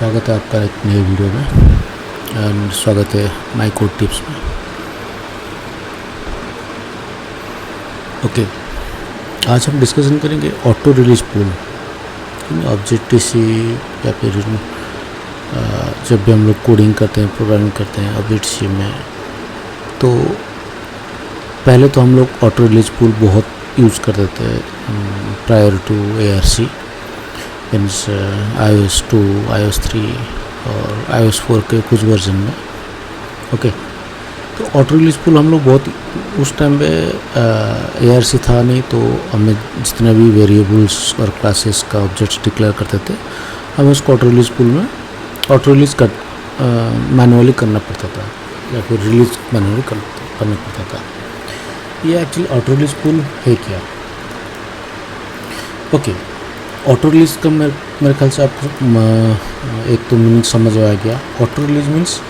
स्वागत है आपका एक नए वीडियो में एंड स्वागत है माई कोड टिप्स में। ओके, आज हम डिस्कशन करेंगे ऑटो रिलीज पूल ऑब्जेक्टिव सी या फिर जब भी हम लोग कोडिंग करते हैं, प्रोग्रामिंग करते हैं ऑब्जेक्टिव सी में, तो पहले तो हम लोग ऑटो रिलीज पूल बहुत यूज़ करते थे prior to ARC means iOS 2, iOS 3 और iOS 4 के कुछ वर्जन में। ओके, तो ऑटो रिलीज पूल हम लोग बहुत उस टाइम पे ARC था नहीं, तो हमें जितने भी वेरिएबल्स और क्लासेस का ऑब्जेक्ट्स डिक्लेयर करते थे हमें उसको ऑटो रिलीज पूल में ऑटो रिलीज कर मैनुअली करना पड़ता था या फिर रिलीज मैनुअली करना पड़ता था। ये एक्चुअली ऑटो रिलीज पूल है क्या? ओके, ऑटो रिलीज का मेरे ख्याल से आपको एक तो मीनिंग समझ आ गया। Auto release means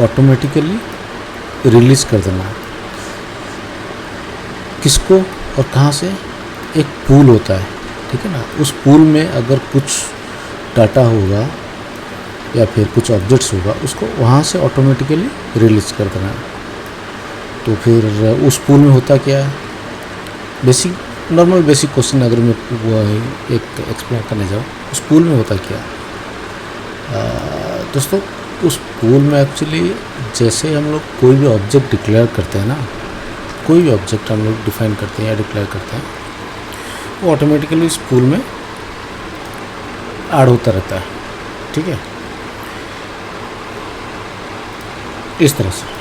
automatically release कर देना। किसको और कहाँ से? एक पूल होता है, ठीक है ना। उस पूल में अगर कुछ डाटा होगा या फिर कुछ ऑब्जेक्ट्स होगा, उसको वहाँ से ऑटोमेटिकली रिलीज कर देना। तो फिर उस पूल में होता क्या है? नॉर्मल बेसिक क्वेश्चन अगर मैं एक एक्सप्लेन करने जाऊँ, उस पूल में होता क्या? दोस्तों, उस पूल में एक्चुअली जैसे हम लोग कोई भी ऑब्जेक्ट डिक्लेयर करते हैं ना, कोई भी ऑब्जेक्ट हम लोग डिफाइन करते हैं या डिक्लेयर करते हैं, वो ऑटोमेटिकली इस पूल में ऐड होता रहता है, ठीक है। इस तरह से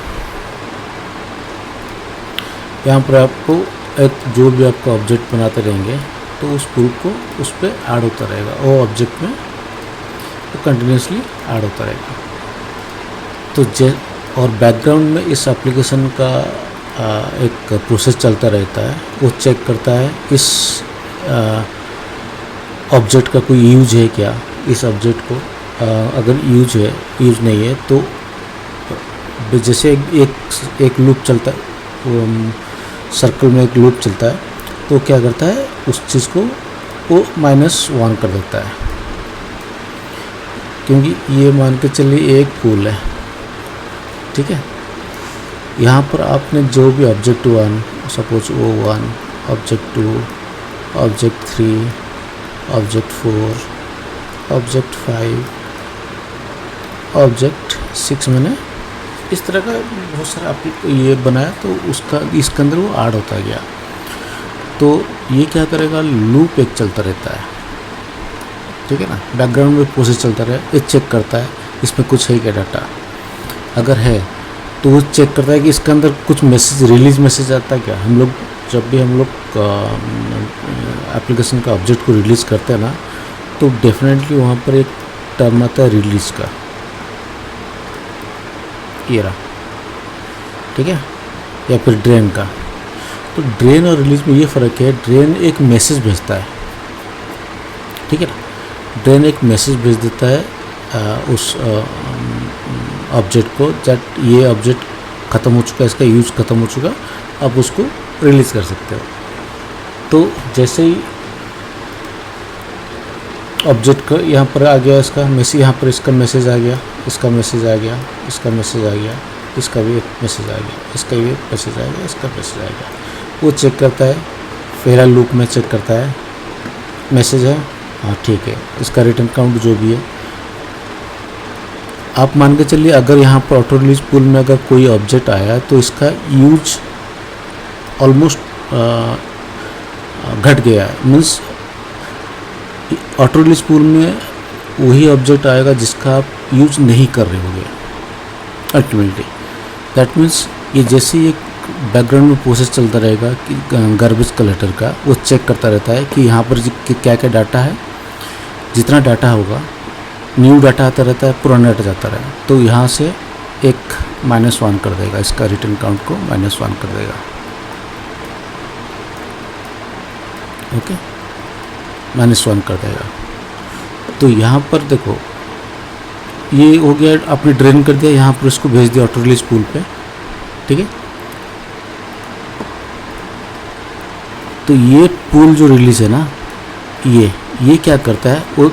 यहाँ पर आपको एक जो भी आपका ऑब्जेक्ट बनाते रहेंगे तो उस पूल को उस पर ऐड होता रहेगा, वो ऑब्जेक्ट में तो कंटिन्यूसली ऐड होता रहेगा। तो और बैकग्राउंड में इस एप्लीकेशन का एक प्रोसेस चलता रहता है। वो चेक करता है इस ऑब्जेक्ट का कोई यूज है क्या। इस ऑब्जेक्ट को अगर यूज नहीं है तो जैसे एक लूप चलता है, सर्कल में एक लूप चलता है, तो क्या करता है उस चीज़ को वो -1 कर देता है, क्योंकि ये मान के चलिए एक पूल है, ठीक है। यहाँ पर आपने जो भी object 1 suppose O1, object 2, object 3, object 4, object 5, object 6 मैंने इस तरह का बहुत सारा ये बनाया, तो उसका इसके अंदर वो ऐड होता गया। तो ये क्या करेगा, लूप एक चलता रहता है, ठीक है ना। बैकग्राउंड में प्रोसेस चलता रहे, ये चेक करता है इसमें कुछ है क्या डाटा। अगर है तो वो चेक करता है कि इसके अंदर कुछ मैसेज, रिलीज मैसेज आता है क्या। जब भी हम लोग एप्लीकेशन का ऑब्जेक्ट को रिलीज़ करते हैं ना, तो डेफिनेटली वहाँ पर एक टर्म आता है रिलीज़ का, ये रहा, ठीक है, या फिर ड्रेन का। तो ड्रेन और रिलीज में ये फ़र्क है, ड्रेन एक मैसेज भेजता है, ठीक है ना। ड्रेन एक मैसेज भेज देता है उस ऑब्जेक्ट को, दैट ये ऑब्जेक्ट ख़त्म हो चुका है, इसका यूज ख़त्म हो चुका, आप उसको रिलीज़ कर सकते हो। तो जैसे ही ऑब्जेक्ट का यहाँ पर आ गया, इसका मैसेज, यहाँ पर इसका मैसेज आ गया, इसका मैसेज आ गया, इसका मैसेज आ गया, इसका भी एक मैसेज आ गया, इसका भी एक मैसेज आ गया, इसका मैसेज आ गया। वो चेक करता है, पहला लूप में चेक करता है मैसेज है, हाँ ठीक है, इसका रिटर्न काउंट जो भी है। आप मान के चलिए अगर यहाँ पर ऑटो रिलीज पूल में अगर कोई ऑब्जेक्ट आया तो इसका यूज ऑलमोस्ट घट गया है, मीन्स ऑटो रिलीज पूल में वही ऑब्जेक्ट आएगा जिसका आप यूज नहीं कर रहे होंगे अल्टीमेटली। दैट मीन्स ये जैसे एक बैकग्राउंड में प्रोसेस चलता रहेगा कि गार्बेज कलेक्टर का, वो चेक करता रहता है कि यहाँ पर क्या क्या डाटा है। जितना डाटा होगा, न्यू डाटा आता रहता है, पुराना डाटा जाता रहेगा, तो यहाँ से एक -1 कर देगा, इसका रिटर्न काउंट को -1 कर देगा। ओके, -1 कर देगा। तो यहाँ पर देखो, ये हो गया, आपने ड्रेन कर दिया, यहाँ पर इसको भेज दिया ऑटो रिलीज पूल पे, ठीक है। तो ये पूल जो रिलीज है ना, ये क्या करता है, वो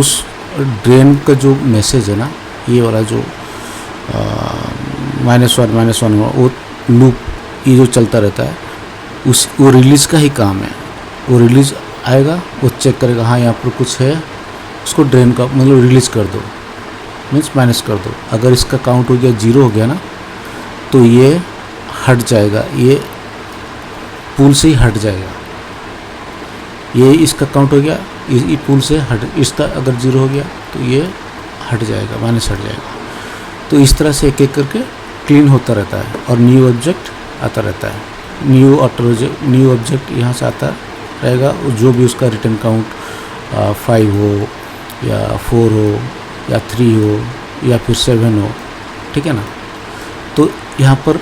उस ड्रेन का जो मैसेज है ना, ये वाला जो -1 वो लूप ये जो चलता रहता है, वो रिलीज़ का ही काम है। वो रिलीज़ आएगा, वो चेक करेगा हाँ यहाँ पर कुछ है, उसको ड्रेन का मतलब रिलीज़ कर दो, मीन्स माइनस कर दो। अगर इसका काउंट हो गया 0 हो गया ना, तो ये हट जाएगा, ये पूल से ही हट जाएगा। ये इसका काउंट हो गया, ये पूल से हट, इसका अगर 0 हो गया तो ये हट जाएगा, माइनस हट जाएगा। तो इस तरह से एक एक करके क्लीन होता रहता है और न्यू ऑब्जेक्ट आता रहता है। न्यू ऑब्जेक्ट यहाँ से आता रहेगा, जो भी उसका रिटर्न काउंट 5 हो या 4 हो या 3 हो या फिर 7 हो, ठीक है ना। तो यहाँ पर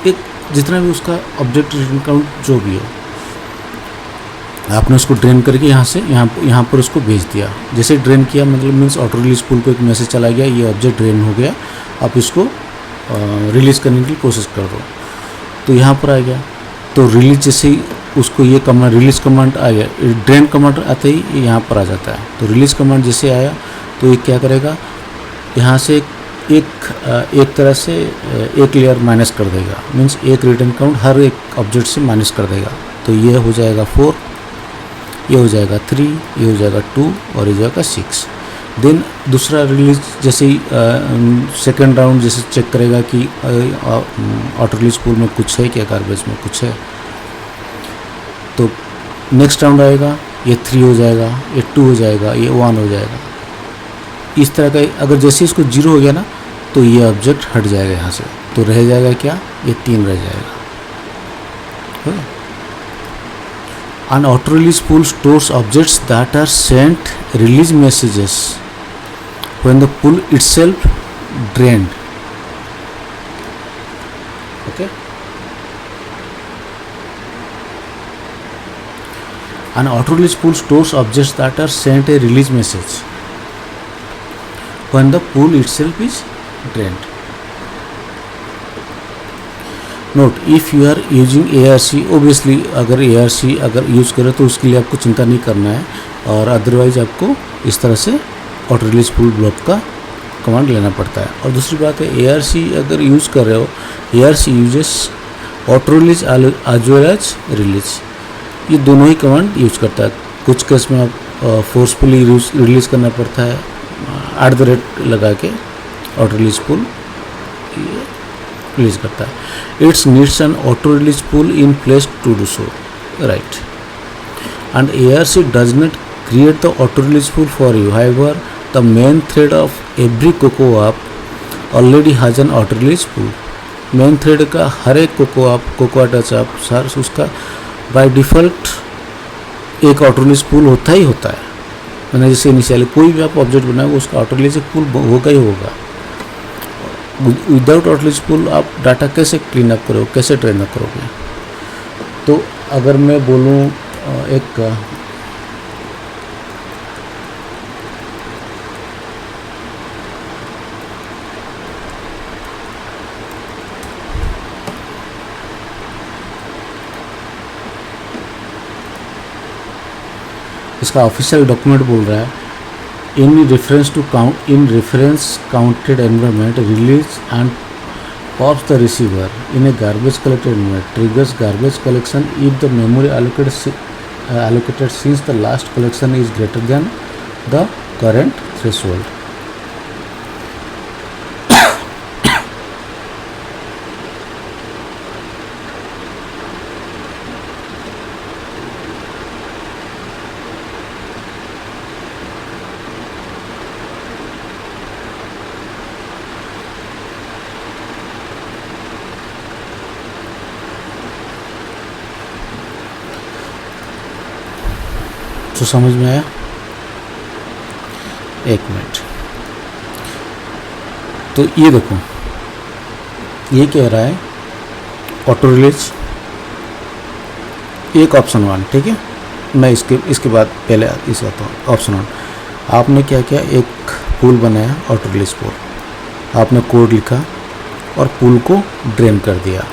एक जितना भी उसका ऑब्जेक्ट रिटर्न काउंट जो भी हो, आपने उसको ड्रेन करके यहाँ पर उसको भेज दिया। जैसे ड्रेन किया मतलब मीन्स ऑटो रिलीज पूल को एक मैसेज चला गया, ये ऑब्जेक्ट ड्रेन हो गया, आप इसको रिलीज़ करने की कोशिश कर दो। तो यहाँ पर आ गया, तो रिलीज जैसे ही उसको ये कमांड रिलीज़ कमांड आ गया, ड्रेन कमांड आते ही ये यहाँ पर आ जाता है। तो रिलीज़ कमांड जैसे आया तो ये क्या करेगा, यहाँ से एक तरह से एक लेयर माइनस कर देगा, मीन्स एक रिटर्न काउंट हर एक ऑब्जेक्ट से माइनस कर देगा। तो ये हो जाएगा 4, ये हो जाएगा 3, ये हो जाएगा 2 और ये हो जाएगा 6। देन दूसरा रिलीज जैसे ही सेकेंड राउंड जैसे चेक करेगा कि ऑटो रिलीज पूल में कुछ है क्या, गार्बेज में कुछ है, तो नेक्स्ट राउंड आएगा, ये 3 हो जाएगा, ये 2 हो जाएगा, ये 1 हो जाएगा। इस तरह का अगर जैसे इसको 0 हो गया ना, तो ये ऑब्जेक्ट हट जाएगा यहाँ से, तो रह जाएगा क्या, ये 3 रह जाएगा। An auto release pool stores objects that are sent release messages when the pool itself drained. Okay. An auto release pool stores objects that are sent a release message when the pool itself is drained. Note, if you are using ARC, obviously अगर ARC अगर use करें तो उसके लिए आपको चिंता नहीं करना है, और अदरवाइज आपको इस तरह से ऑटो रिलीज पूल ब्लॉक का कमांड लेना पड़ता है। और दूसरी बात है, ARC अगर यूज़ कर रहे हो, ARC uses auto release as well as release, ये दोनों ही कमांड यूज करता है। कुछ केस में आप फोर्सफुली रिलीज करना पड़ता है @ लगा के, ऑटो रिलीज पूल रिलीज करता है। Its needs an auto release pool in place to do so, right. And ARC does not create the auto release pool for you, however the main thread of every Cocoa app already has an auto release pool. Main thread का हर एक Cocoa touch app sir उसका by default एक auto release pool होता ही होता है। मैंने जैसे इनिशियली कोई भी आप ऑब्जेक्ट बनाओगे उसका ऑटो रिलीज पूल होगा ही होगा। विदाउट ऑटो रिलीज पूल आप डाटा कैसे क्लीन अप करोगे, कैसे ट्रेन अप करोगे। तो अगर मैं बोलूँ एक इसका ऑफिशियल डॉक्यूमेंट बोल रहा है, इन reference counted environment release and pops the receiver in A garbage collected environment triggers garbage collection if the memory allocated since the last collection is greater than the current threshold. तो समझ में आया? एक minute, तो ये देखो, ये कह रहा है ऑटो रिलीज एक ऑप्शन 1, ठीक है। मैं इसके बाद पहले इस आता हूँ। ऑप्शन 1, आपने क्या किया, एक पूल बनाया ऑटो रिलीज पूल, आपने कोड लिखा और पूल को ड्रेन कर दिया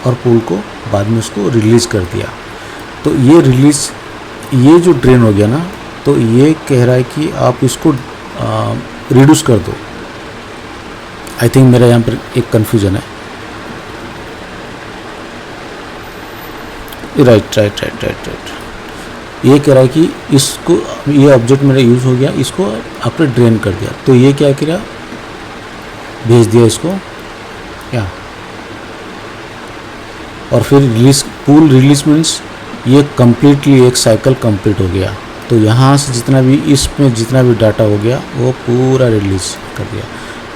और पूल को बाद में उसको रिलीज कर दिया। तो ये रिलीज, ये जो ड्रेन हो गया ना, तो ये कह रहा है कि आप इसको रिड्यूस कर दो। आई थिंक मेरा यहाँ पर एक कन्फ्यूजन है। राइट, ये कह रहा है कि इसको, ये ऑब्जेक्ट मेरा यूज़ हो गया, इसको आपने ड्रेन कर दिया, तो ये क्या किया, भेज दिया इसको क्या, और फिर रिलीज, पूल रिलीज मीन्स ये कम्प्लीटली एक साइकिल कंप्लीट हो गया। तो यहाँ से जितना भी इसमें जितना भी डाटा हो गया वो पूरा रिलीज कर दिया।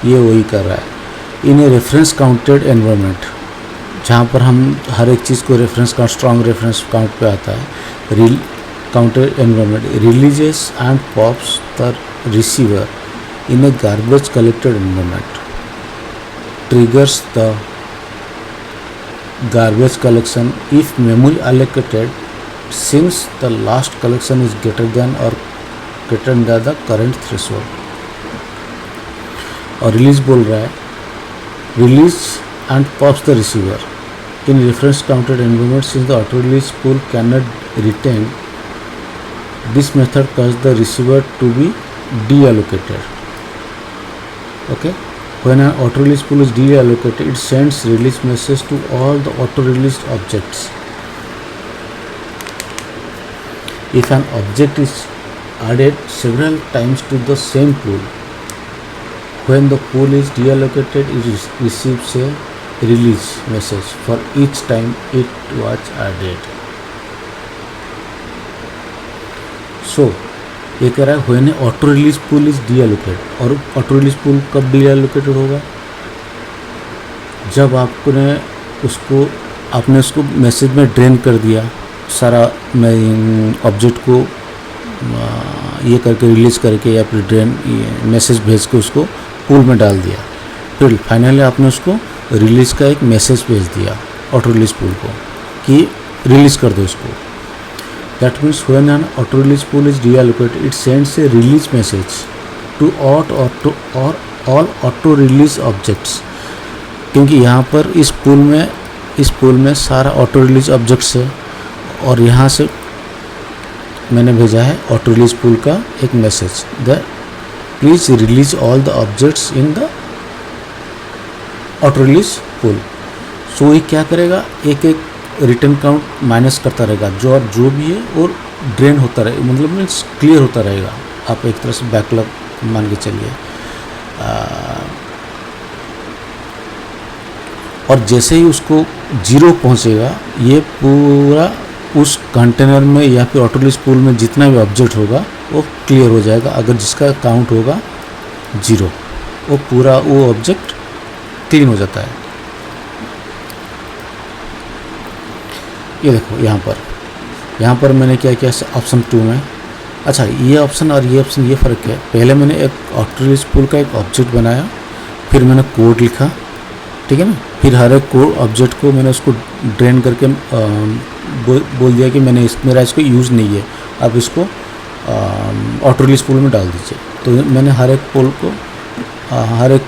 ये वही कर रहा है इन ए रेफरेंस काउंटेड एनवायरनमेंट, जहाँ पर हम हर एक चीज़ को reference count, strong reference count पे आता है। Reel counted environment releases and pops the receiver in A garbage collected environment, triggers the garbage collection if memory allocated since the last collection is greater than or greater than the current threshold। और release बोल रहा है release and pops the receiver in reference counted environment since the auto release pool can not retain this method cause the receiver to be deallocated। okay, when an auto release pool is deallocated, it sends release message to all the auto released objects। if an object is added several times to the same pool, when the pool is deallocated, it receives a release message for each time it was added। so ये कह रहा है when auto release pool is deallocated, और auto release pool कब डीएलोकेटेड होगा, जब आपने उसको मैसेज में ड्रेन कर दिया सारा ऑब्जेक्ट को, ये करके रिलीज करके या फिर ड्रेन मैसेज भेज के उसको पूल में डाल दिया, फिर फाइनली आपने उसको रिलीज का एक मैसेज भेज दिया ऑटो रिलीज पूल को कि रिलीज कर दो उसको। That means when an auto release pool is deallocated, it sends a release message to all auto release objects। क्योंकि यहाँ पर इस पूल में सारा ऑटो रिलीज ऑब्जेक्ट्स है, और यहाँ से मैंने भेजा है ऑटो रिलीज पूल का एक message, the please release all the objects in the auto release pool. So ये क्या करेगा, एक एक रिटर्न काउंट माइनस करता रहेगा, जो भी है और ड्रेन होता रहे, मतलब मीन्स क्लियर होता रहेगा। आप एक तरह से बैकलॉग मान के चलिए। और जैसे ही उसको 0 पहुंचेगा, ये पूरा उस कंटेनर में या फिर ऑटो रिलीज पूल में जितना भी ऑब्जेक्ट होगा वो क्लियर हो जाएगा। अगर जिसका काउंट होगा 0, वो पूरा वो ऑब्जेक्ट क्लीन हो जाता है। ये देखो यहाँ पर मैंने क्या किया ऑप्शन 2 में। अच्छा, ये ऑप्शन और ये ऑप्शन, ये फ़र्क है। पहले मैंने एक ऑटो रिलीज पूल का एक ऑब्जेक्ट बनाया, फिर मैंने कोड लिखा, ठीक है ना, फिर हर एक कोड ऑब्जेक्ट को मैंने उसको ड्रेन करके बोल दिया कि मेरा इसको यूज़ नहीं है, आप इसको ऑटो रिलीज पूल में डाल दीजिए। तो मैंने हर एक पोल को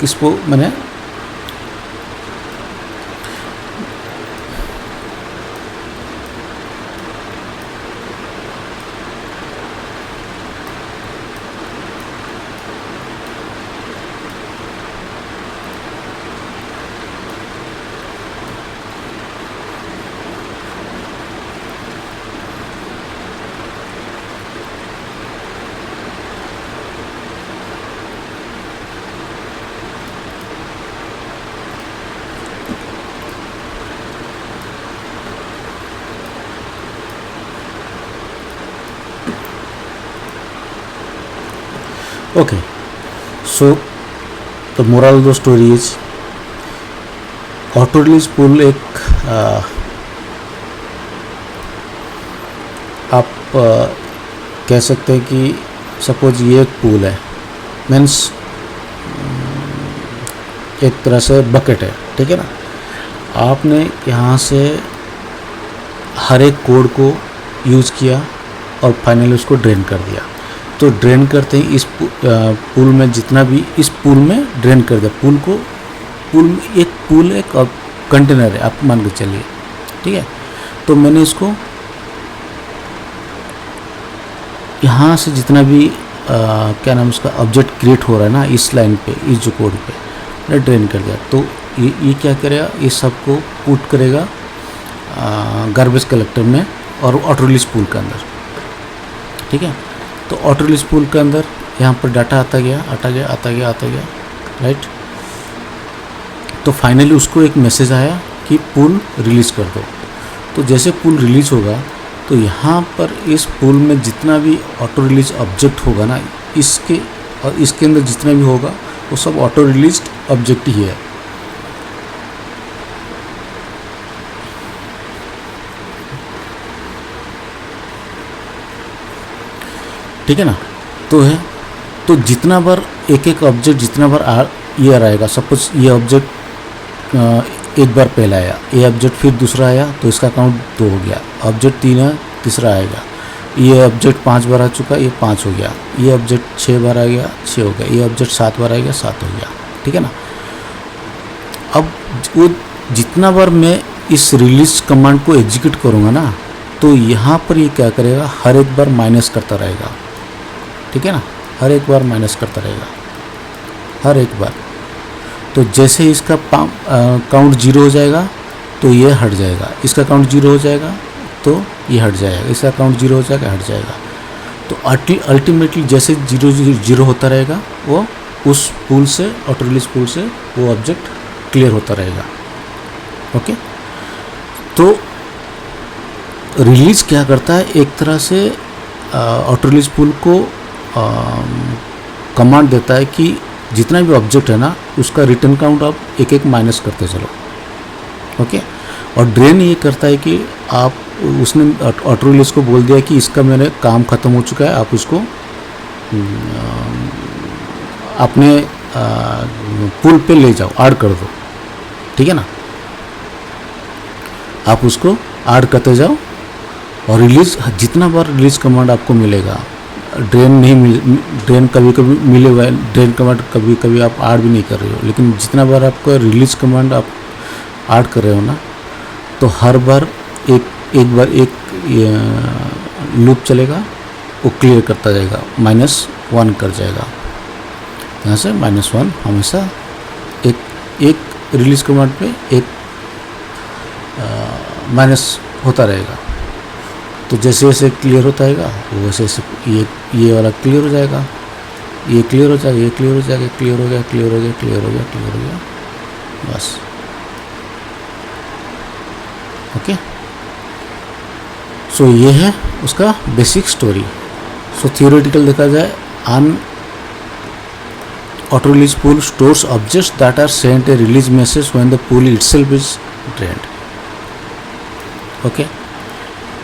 इसको मैंने okay, so the moral of the story is auto release pool एक आप कह सकते हैं कि सपोज ये एक पूल है, मीन्स एक तरह से बकेट है, ठीक है ना। आपने यहाँ से हर एक कोड को यूज़ किया और फाइनली उसको ड्रेन कर दिया। तो ड्रेन करते ही इस पूल में जितना भी इस पूल में ड्रेन कर दिया, पूल एक कंटेनर है, आप मान के चलिए, ठीक है। तो मैंने इसको यहाँ से जितना भी क्या नाम उसका ऑब्जेक्ट क्रिएट हो रहा है ना इस लाइन पे, इस जो कोड पे मैंने ड्रेन कर दिया, तो ये क्या करेगा, ये सबको पुट करेगा गार्बेज कलेक्टर में और ऑटो रिलीज पूल के अंदर। ठीक है, तो ऑटो रिलीज पूल के अंदर यहाँ पर डाटा आता गया, राइट। तो फाइनली उसको एक मैसेज आया कि पूल रिलीज़ कर दो। तो जैसे पूल रिलीज़ होगा तो यहाँ पर इस पूल में जितना भी ऑटो रिलीज ऑब्जेक्ट होगा ना, इसके और इसके अंदर जितना भी होगा वो सब ऑटो रिलीज ऑब्जेक्ट ही है। ठीक है ना, तो जितना बार एक ऑब्जेक्ट जितना बार ये आएगा, सपोज ये ऑब्जेक्ट एक बार पहला आया, ये ऑब्जेक्ट फिर दूसरा आया तो इसका काउंट 2 हो गया, ऑब्जेक्ट 3 है तीसरा आएगा, ये ऑब्जेक्ट 5 बार आ चुका, ये 5 हो गया, ये ऑब्जेक्ट 6 बार आ गया 6 हो गया, ये ऑब्जेक्ट 7 बार आ गया 7 हो गया। ठीक है ना, अब वो जितना बार मैं इस रिलीज कमांड को एग्जीक्यूट करूँगा ना, तो यहाँ पर ये क्या करेगा, हर एक बार माइनस करता रहेगा। ठीक है ना, हर एक बार माइनस करता रहेगा, हर एक बार। तो जैसे इसका काउंट 0 हो जाएगा तो ये हट जाएगा, इसका काउंट 0 हो जाएगा तो ये हट जाएगा, इसका काउंट 0 हो जाएगा हट जाएगा। तो अल्टीमेटली जैसे 0 होता रहेगा वो उस पूल से, ऑटो रिलीज पूल से वो ऑब्जेक्ट क्लियर होता रहेगा। ओके, तो रिलीज क्या करता है, एक तरह से ऑटो रिलीज पूल को कमांड देता है कि जितना भी ऑब्जेक्ट है ना उसका रिटर्न काउंट आप एक एक माइनस करते चलो। ओके, और ड्रेन ये करता है कि आप उसने ऑटो रिलीज को बोल दिया कि इसका मेरे काम ख़त्म हो चुका है, आप उसको अपने पुल पे ले जाओ, ऐड कर दो। ठीक है ना, आप उसको ऐड करते जाओ और रिलीज जितना बार रिलीज कमांड आपको मिलेगा, ड्रेन कभी कभी मिले हुआ है, ड्रेन कमांड कभी कभी आप ऐड भी नहीं कर रहे हो, लेकिन जितना बार आपका रिलीज कमांड आप ऐड कर रहे हो ना, तो हर बार एक लूप चलेगा, वो क्लियर करता जाएगा, -1 कर जाएगा। यहाँ से -1 हमेशा एक रिलीज कमांड पे एक माइनस होता रहेगा। तो जैसे जैसे क्लियर होता रहेगा वैसे वैसे ये वाला क्लियर हो जाएगा, ये क्लियर हो जाएगा, ये क्लियर हो जाएगा, क्लियर हो गया, क्लियर हो गया, क्लियर हो गया, क्लियर हो गया, बस। ओके, सो ये है उसका बेसिक स्टोरी। सो थियोरेटिकल देखा जाए, an auto release pool stores objects that are sent a release message when the pool itself is drained. Okay,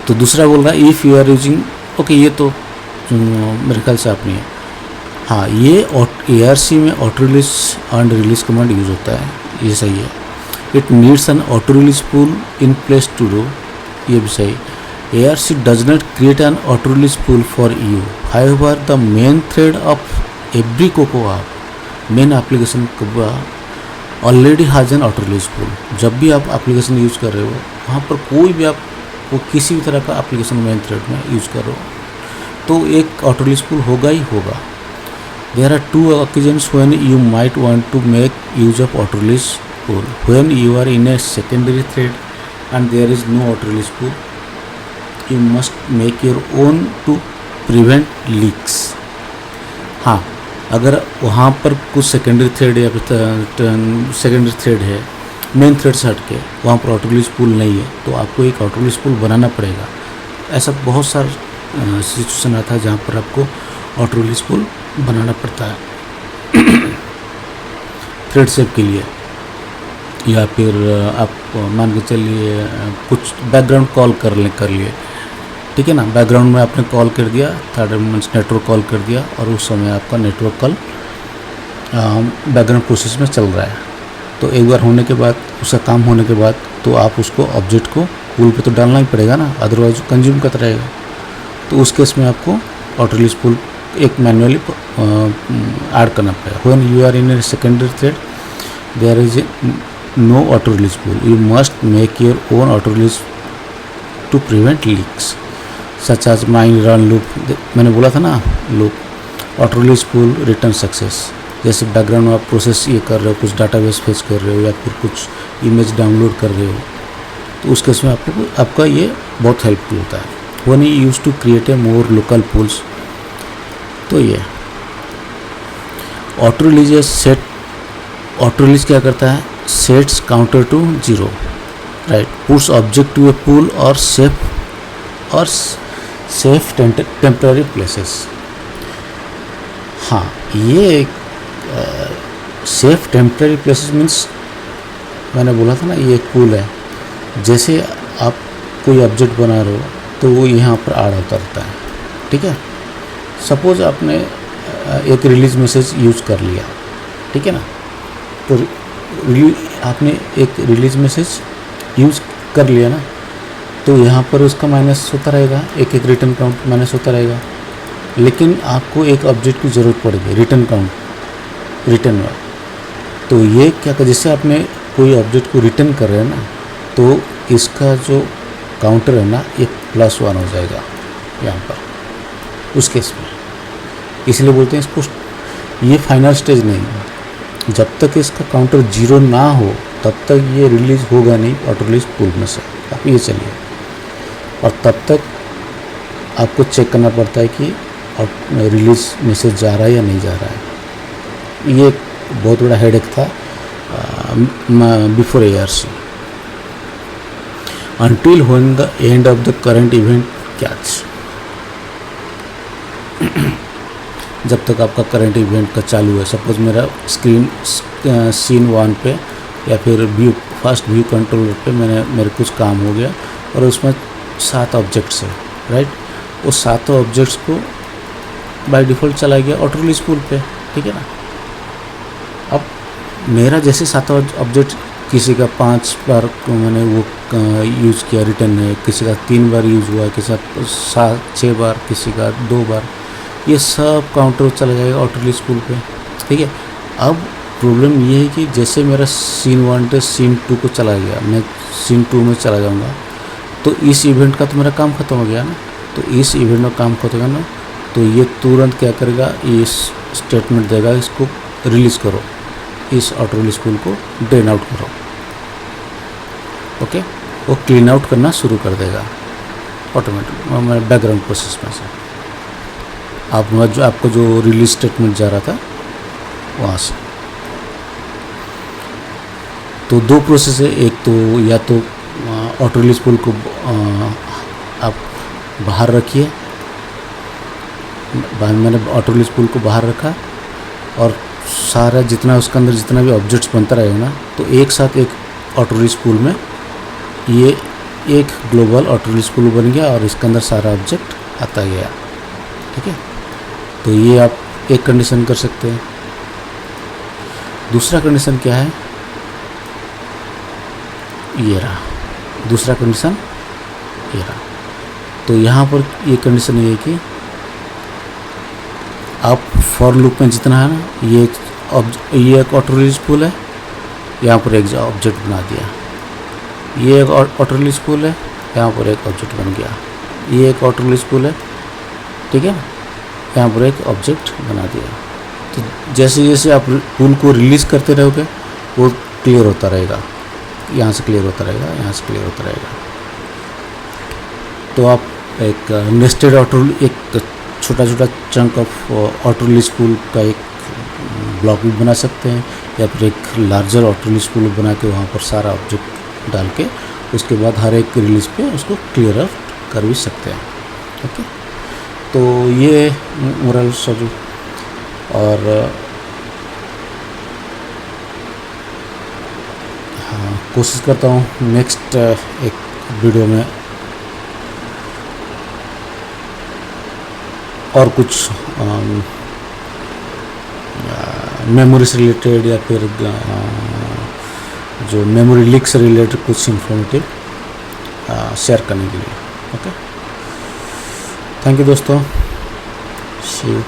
तो दूसरा बोल रहा है if you are using, okay ये तो मेरे ख्याल से आपने, हाँ ये ARC में auto release and release command use होता है, ये सही है। It needs an auto release pool in place to do, ये भी सही। ARC does not create an auto release pool for you, however the main thread of every Cocoa main application already has an auto release pool. जब भी आप application use कर रहे हो, वहाँ पर कोई भी आप वो किसी भी तरह का एप्लीकेशन मेन थ्रेड में यूज करो तो एक ऑटो रिलीज पूल होगा ही होगा। There are 2 occasions when you might want to make use of auto release pool, when you are in a secondary thread and there is no auto release pool, you must make your own to prevent leaks। हाँ, अगर वहाँ पर कुछ secondary thread या secondary thread है, main thread से हटके वहाँ पर ऑटो रिलीज पूल नहीं है, तो आपको एक ऑटो रिलीज पूल बनाना पड़ेगा। ऐसा बहुत सारा सिचुएशन आता है जहाँ पर आपको ऑटो रिलीज पूल बनाना पड़ता है थ्रेड सेव के लिए, या फिर आप मान के चलिए कुछ बैकग्राउंड कॉल कर लिए। ठीक है ना, बैकग्राउंड में आपने कॉल कर दिया, थर्ड नेटवर्क कॉल कर दिया और उस समय आपका नेटवर्क कॉल बैकग्राउंड प्रोसेस में चल रहा है, तो एक बार होने के बाद, उसका काम होने के बाद, तो आप उसको ऑब्जेक्ट को पूल पे तो डालना ही पड़ेगा ना, अदरवाइज कंज्यूम करता रहेगा। तो उस केस में आपको ऑटो रिलीज पूल एक मैनुअली ऐड करना पड़ेगा। When you are in a secondary thread there is no auto release pool, you must make your own auto release to prevent leaks such as mine run loop. मैंने बोला था ना loop, auto release pool return success. जैसे background में आप process ये कर रहे हो, कुछ डाटाबेस फेच कर रहे हो या फिर कुछ इमेज डाउनलोड कर रहे हो, तो उस केस में आपका ये बहुत हेल्पफुल होता है। When you use to create a more local pools, तो ये ऑटो रिलीज ऑटो रिलीज क्या करता है, sets counter to 0, right, puts object to a pool और सेफ टेम्पररी प्लेसेस। हाँ, ये सेफ टेम्पररी प्लेसेस मीन्स मैंने बोला था ना, ये एक पुल है। जैसे आप कोई ऑब्जेक्ट बना रहे हो तो वो यहाँ पर ऐड होता रहता है, ठीक है। सपोज आपने एक रिलीज मैसेज यूज़ कर लिया, ठीक है ना, तो आपने एक रिलीज मैसेज यूज़ कर लिया ना, तो यहाँ पर उसका माइनस होता रहेगा, एक एक रिटर्न काउंट माइनस होता रहेगा। लेकिन आपको एक ऑब्जेक्ट की ज़रूरत पड़ेगी रिटर्न काउंट रिटर्न में, तो ये क्या कर, जैसे आपने कोई ऑब्जेक्ट को रिटर्न कर रहे हैं ना, तो इसका जो काउंटर है ना, ये +1 हो जाएगा यहाँ पर उस केस में। इसलिए बोलते हैं इसको, ये फाइनल स्टेज नहीं है। जब तक इसका काउंटर 0 ना हो तब तक ये रिलीज़ होगा नहीं ऑटो रिलीज पुल में से, आप ये चलिए। और तब तक आपको चेक करना पड़ता है कि रिलीज मैसेज जा रहा है या नहीं जा रहा है। ये एक बहुत बड़ा हेडेक था before ARC। until when the end of the current event catch, जब तक आपका करंट इवेंट का चालू है। सपोज मेरा सीन 1 पे या फिर फर्स्ट व्यू कंट्रोलर पे मेरे कुछ काम हो गया और उसमें 7 ऑब्जेक्ट्स है, राइट। वो 7 ऑब्जेक्ट्स को बाय डिफ़ॉल्ट चला गया ऑटो रिलीज पुल पे, ठीक है ना। अब मेरा जैसे 7 ऑब्जेक्ट, किसी का 5 बार मैंने वो यूज़ किया रिटर्न है, किसी का 3 बार यूज़ हुआ, किसी का 6 बार, किसी का 2 बार, ये सब काउंटर चला जाएगा ऑटो रिलीज पुल पे, ठीक है। अब प्रॉब्लम ये है कि जैसे मेरा सीन 1 से सीन 2 को चला गया, मैं सीन 2 में चला जाऊंगा, तो इस इवेंट का तो मेरा काम ख़त्म हो गया ना। तो इस इवेंट में काम खत्म हो गया ना, तो ये तुरंत क्या करेगा, इस स्टेटमेंट देगा, इसको रिलीज़ करो, इस ऑटो रिलीज पुल को ड्रेन आउट करो, ओके। वो क्लीन आउट करना शुरू कर देगा ऑटोमेटिक बैकग्राउंड प्रोसेस में से। आपको जो रिलीज स्टेटमेंट जा रहा था वहाँ से। तो 2 प्रोसेस है, एक तो या तो ऑटो रिलीज पुल को आप बाहर रखिए, मैंने ऑटो रिलीज पुल को बाहर रखा और सारा जितना उसके अंदर जितना भी ऑब्जेक्ट्स बनता रहेगा ना, तो एक साथ एक ऑटो रिलीज पुल में ये एक ग्लोबल ऑटो रिलीज पुल बन गया और इसके अंदर सारा ऑब्जेक्ट आता गया, ठीक है। तो ये आप एक कंडीशन कर सकते हैं। दूसरा कंडीशन क्या है, ये रहा दूसरा कंडीशन, ये रहा। तो यहाँ पर ये कंडीशन ये है कि आप फॉर लूप में जितना है ना, ये एक ऑटो रिलीज पुल है, यहाँ पर एक ऑब्जेक्ट बना दिया, ये एक ऑटो रिलीज पुल है, यहाँ पर एक ऑब्जेक्ट बन गया, ये एक ऑटो रिलीज पुल है, ठीक है, यहाँ पर एक ऑब्जेक्ट बना दिया। तो जैसे जैसे आप पुल को रिलीज़ करते रहोगे वो क्लियर होता रहेगा, यहाँ से क्लियर होता रहेगा, यहाँ से क्लियर होता रहेगा। तो आप एक नेस्टेड एक छोटा छोटा चंक ऑफ ऑटो रिलीज पुल का एक ब्लॉक भी बना सकते हैं, या फिर एक लार्जर ऑटो रिलीज पुल बना के वहाँ पर सारा ऑब्जेक्ट डाल के उसके बाद हर एक रिलीज पे उसको क्लियर आउट कर भी सकते हैं, ओके। तो ये मोरल स्टोरी। और हाँ, कोशिश करता हूँ नेक्स्ट एक वीडियो में और कुछ मेमोरी से रिलेटेड या फिर जो मेमोरी लीक से रिलेटेड कुछ इन्फॉर्मेटिव शेयर करने के लिए, ओके। थैंक यू दोस्तों, सी यू।